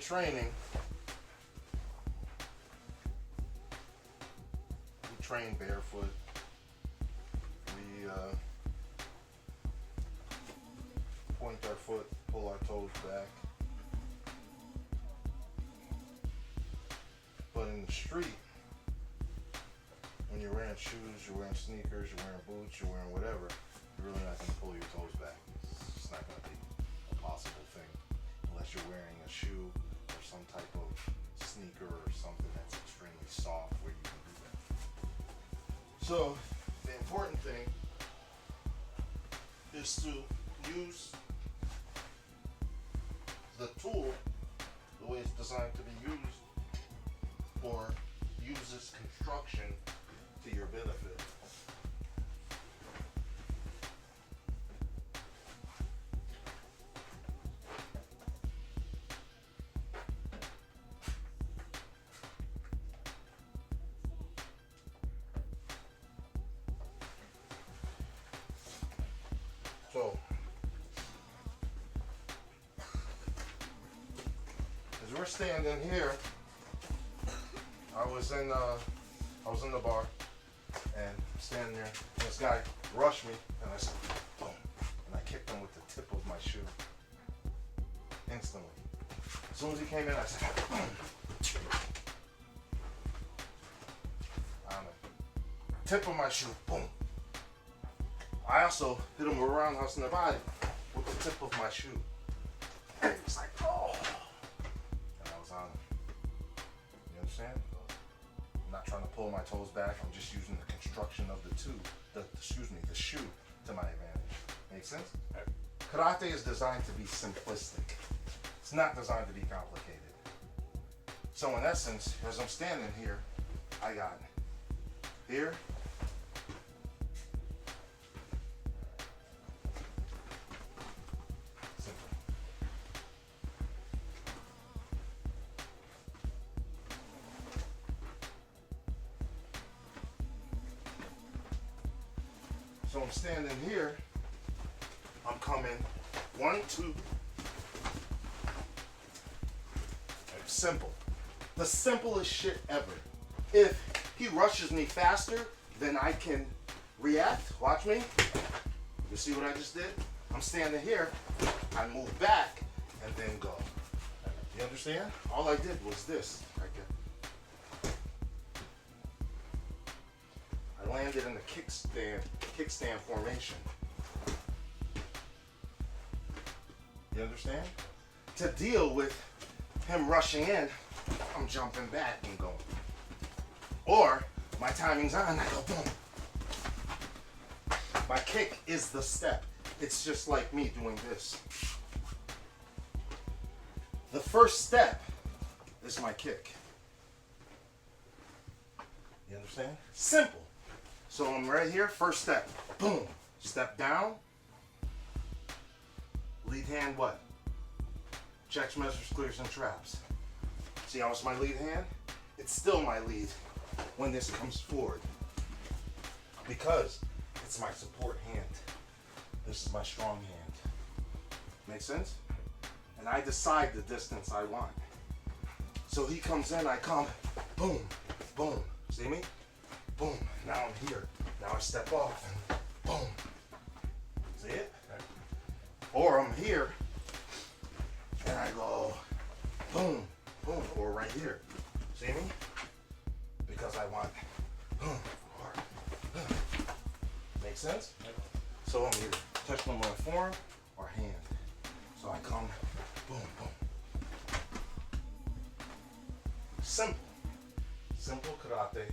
training, we train barefoot. We point our foot, pull our toes back. But in the street, when you're wearing shoes, you're wearing sneakers, you're wearing boots, you're wearing whatever, you're really not going to pull your toes back. It's just not going to be a possible thing unless you're wearing a shoe or some type of sneaker or something that's extremely soft where you can do that. So the important thing is to use the tool the way it's designed to be used, or use its construction to your benefit. So, as we're standing here, I was in the bar and standing there, and this guy rushed me, and I said, boom, and I kicked him with the tip of my shoe instantly. As soon as he came in, I said, boom. On the tip of my shoe, boom. I also hit him around the house in the body with the tip of my shoe. And he was like, oh. And I was on him. You understand? I'm not trying to pull my toes back. I'm just using the construction of the shoe to my advantage. Make sense? Karate is designed to be simplistic. It's not designed to be complicated. So in essence, as I'm standing here, I got here, simple. So I'm standing here, I'm coming 1, 2, simple. The simplest shit ever. If he rushes me faster than I can react, watch me. You see what I just did? I'm standing here, I move back and then go. You understand? All I did was this. I landed in the kickstand formation. You understand? To deal with him rushing in, I'm jumping back and going. Or my timing's on, I go boom. My kick is the step. It's just like me doing this. The first step is my kick. You understand? Simple. So I'm right here, first step, boom. Step down. Lead hand what? Checks, measures, clears, and traps. See how it's my lead hand? It's still my lead when this comes forward because it's my support hand. This is my strong hand. Make sense? And I decide the distance I want. So he comes in, I come, boom, boom. See me? Boom. Now I'm here. Now I step off and boom. See it? Or I'm here and I go boom, boom, or right here. See me? Because I want boom, or make sense? So I'm either touching on my forearm or hand. So I come boom, boom. Simple. Simple karate.